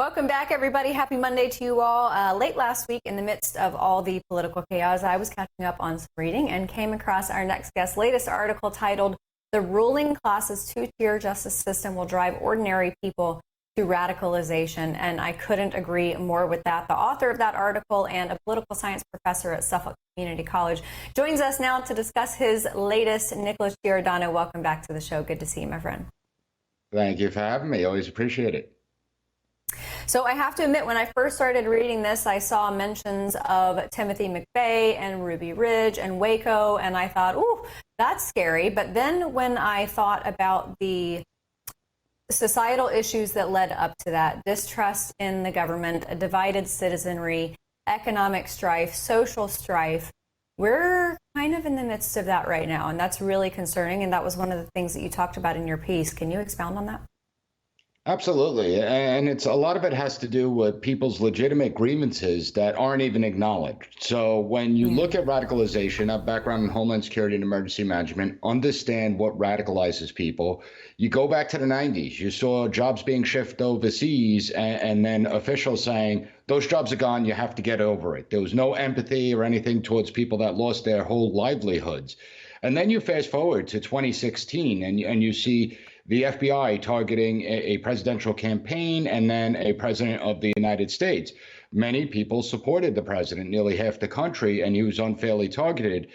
Welcome back, everybody. Happy Monday to you all. Late last week, in the midst of all the political chaos, I was catching up on some reading and came across our next guest's latest article titled, "The Ruling Class's Two-Tier Justice System Will Drive Ordinary People to Radicalization." And I couldn't agree more with that. The author of that article and a political science professor at Suffolk Community College joins us now to discuss his latest. Nicholas Giordano, welcome back to the show. Good to see you, my friend. Thank you for having me. Always appreciate it. So I have to admit, when I first started reading this, I saw mentions of Timothy McVeigh and Ruby Ridge and Waco, and I thought, ooh, that's scary. But then when I thought about the societal issues that led up to that, distrust in the government, a divided citizenry, economic strife, social strife, we're kind of in the midst of that right now, and that's really concerning. And that was one of the things that you talked about in your piece. Can you expound on that? Absolutely. And a lot of it has to do with people's legitimate grievances that aren't even acknowledged. So when you look at radicalization, I have background in Homeland Security and Emergency Management, understand what radicalizes people. You go back to the 90s, you saw jobs being shifted overseas and then officials saying, those jobs are gone, you have to get over it. There was no empathy or anything towards people that lost their whole livelihoods. And then you fast forward to 2016 and you see the FBI targeting a presidential campaign and then a president of the United States. Many people supported the president, nearly half the country, and he was unfairly targeted.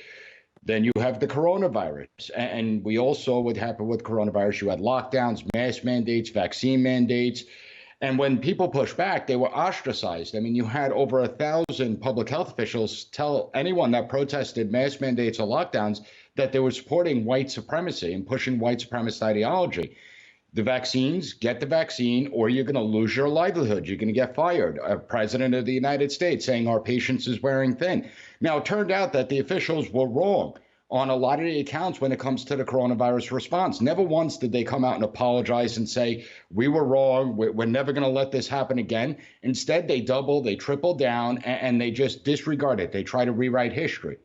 Then you have the coronavirus. And we all saw what happened with coronavirus. You had lockdowns, mask mandates, vaccine mandates. And when people pushed back, they were ostracized. I mean, you had over 1,000 public health officials tell anyone that protested mask mandates or lockdowns that they were supporting white supremacy and pushing white supremacist ideology. The vaccines, get the vaccine, or you're going to lose your livelihood. You're going to get fired. A president of the United States saying our patience is wearing thin. Now, it turned out that the officials were wrong on a lot of the accounts when it comes to the coronavirus response. Never once did they come out and apologize and say, we were wrong, we're never going to let this happen again. Instead, they double, they triple down, and they just disregard it. They try to rewrite history.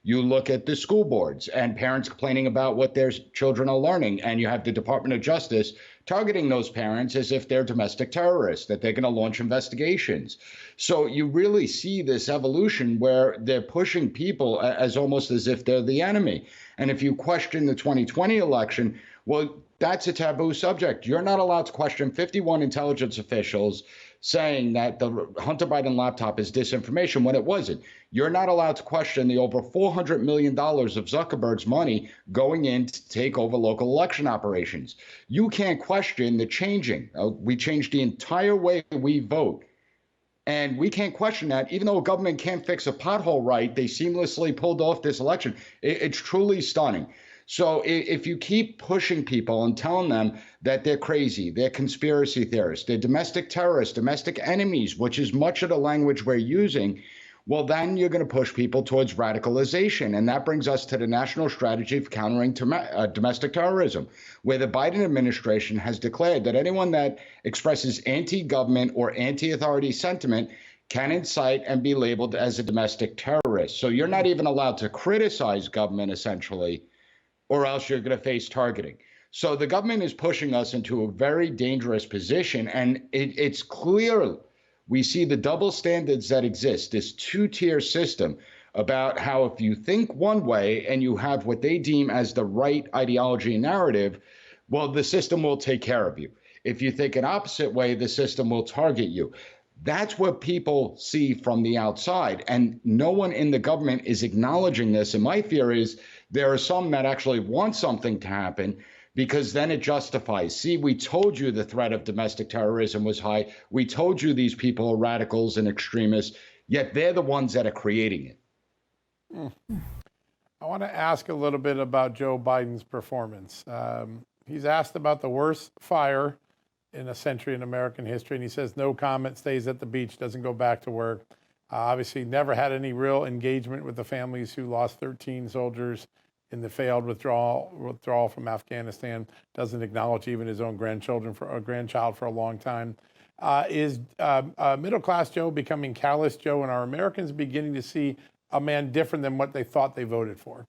You look at the school boards and parents complaining about what their children are learning, and you have the Department of Justice targeting those parents as if they're domestic terrorists, that they're going to launch investigations. So you really see this evolution where they're pushing people as almost as if they're the enemy. And if you question the 2020 election, well, that's a taboo subject. You're not allowed to question 51 intelligence officials saying that the Hunter Biden laptop is disinformation when it wasn't. You're not allowed to question the over $400 million of Zuckerberg's money going in to take over local election operations. You can't question the changing. We changed the entire way we vote. And we can't question that. Even though a government can't fix a pothole right, they seamlessly pulled off this election. It's truly stunning. So if you keep pushing people and telling them that they're crazy, they're conspiracy theorists, they're domestic terrorists, domestic enemies, which is much of the language we're using, well, then you're going to push people towards radicalization. And that brings us to the national strategy for countering domestic terrorism, where the Biden administration has declared that anyone that expresses anti-government or anti-authority sentiment can incite and be labeled as a domestic terrorist. So you're not even allowed to criticize government, essentially, or else you're going to face targeting. So the government is pushing us into a very dangerous position, and it's clear we see the double standards that exist, this two-tier system about how if you think one way and you have what they deem as the right ideology and narrative, well, the system will take care of you. If you think an opposite way, the system will target you. That's what people see from the outside, and no one in the government is acknowledging this. And my fear is there are some that actually want something to happen because then it justifies. See, we told you the threat of domestic terrorism was high. We told you these people are radicals and extremists, yet they're the ones that are creating it. I want to ask a little bit about Joe Biden's performance. He's asked about the worst fire in a century in American history, and he says no comment, stays at the beach, doesn't go back to work. Obviously never had any real engagement with the families who lost 13 soldiers in the failed withdrawal from Afghanistan, doesn't acknowledge even his own grandchild for a long time. Is middle-class Joe becoming callous Joe, and are Americans beginning to see a man different than what they thought they voted for?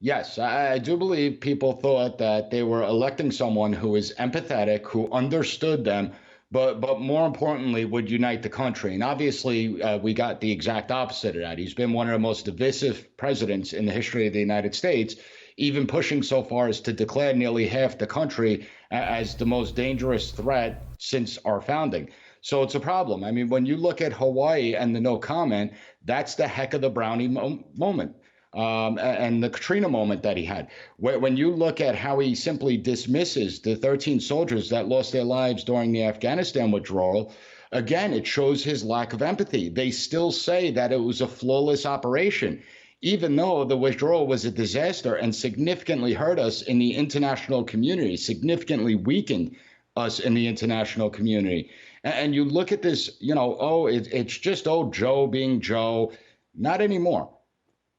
Yes, I do believe people thought that they were electing someone who is empathetic, who understood them, but more importantly, would unite the country. And obviously, we got the exact opposite of that. He's been one of the most divisive presidents in the history of the United States, even pushing so far as to declare nearly half the country as the most dangerous threat since our founding. So it's a problem. I mean, when you look at Hawaii and the no comment, that's the heck of the Brownie moment. And the Katrina moment that he had. When you look at how he simply dismisses the 13 soldiers that lost their lives during the Afghanistan withdrawal, again, it shows his lack of empathy. They still say that it was a flawless operation, even though the withdrawal was a disaster and significantly hurt us in the international community, significantly weakened us in the international community. And you look at this, it's just, Joe being Joe. Not anymore.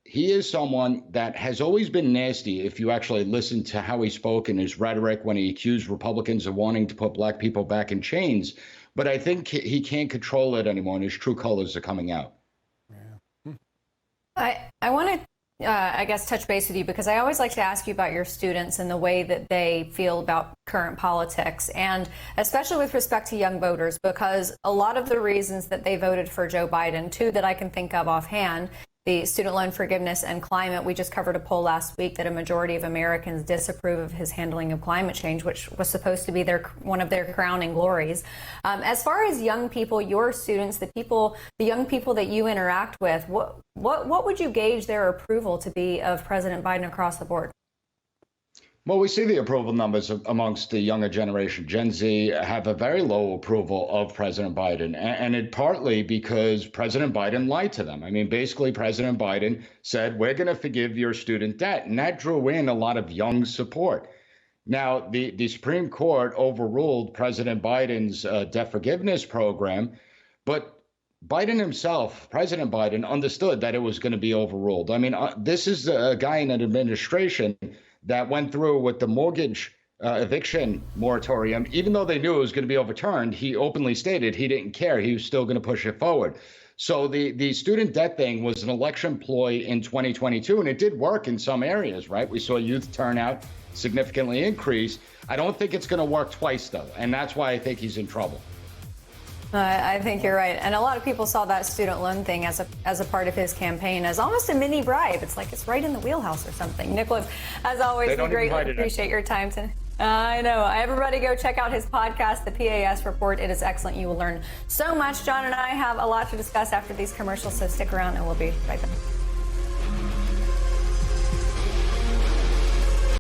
He is someone that has always been nasty if you actually listen to how he spoke in his rhetoric when he accused Republicans of wanting to put black people back in chains. But I think he can't control it anymore, and his true colors are coming out. I want to, I guess, touch base with you because I always like to ask you about your students and the way that they feel about current politics, and especially with respect to young voters, because a lot of the reasons that they voted for Joe Biden, two that I can think of offhand, the student loan forgiveness and climate. We just covered a poll last week that a majority of Americans disapprove of his handling of climate change, which was supposed to be one of their crowning glories. As far as young people, your students, the young people that you interact with, what would you gauge their approval to be of President Biden across the board? Well, we see the approval numbers amongst the younger generation. Gen Z have a very low approval of President Biden, and it partly because President Biden lied to them. I mean, basically, President Biden said, we're going to forgive your student debt, and that drew in a lot of young support. Now, the Supreme Court overruled President Biden's debt forgiveness program, but Biden himself, President Biden, understood that it was going to be overruled. I mean, this is a guy in an administration that went through with the mortgage eviction moratorium. Even though they knew it was going to be overturned, he openly stated he didn't care. He was still going to push it forward. So the student debt thing was an election ploy in 2022, and it did work in some areas, right? We saw youth turnout significantly increase. I don't think it's going to work twice, though, and that's why I think he's in trouble. I think you're right. And a lot of people saw that student loan thing as a part of his campaign as almost a mini bribe. It's like it's right in the wheelhouse or something. Nicholas, as always, we greatly appreciate your time today. I know. Everybody go check out his podcast, the P.A.S. Report. It is excellent. You will learn so much. John and I have a lot to discuss after these commercials, so stick around and we'll be right back.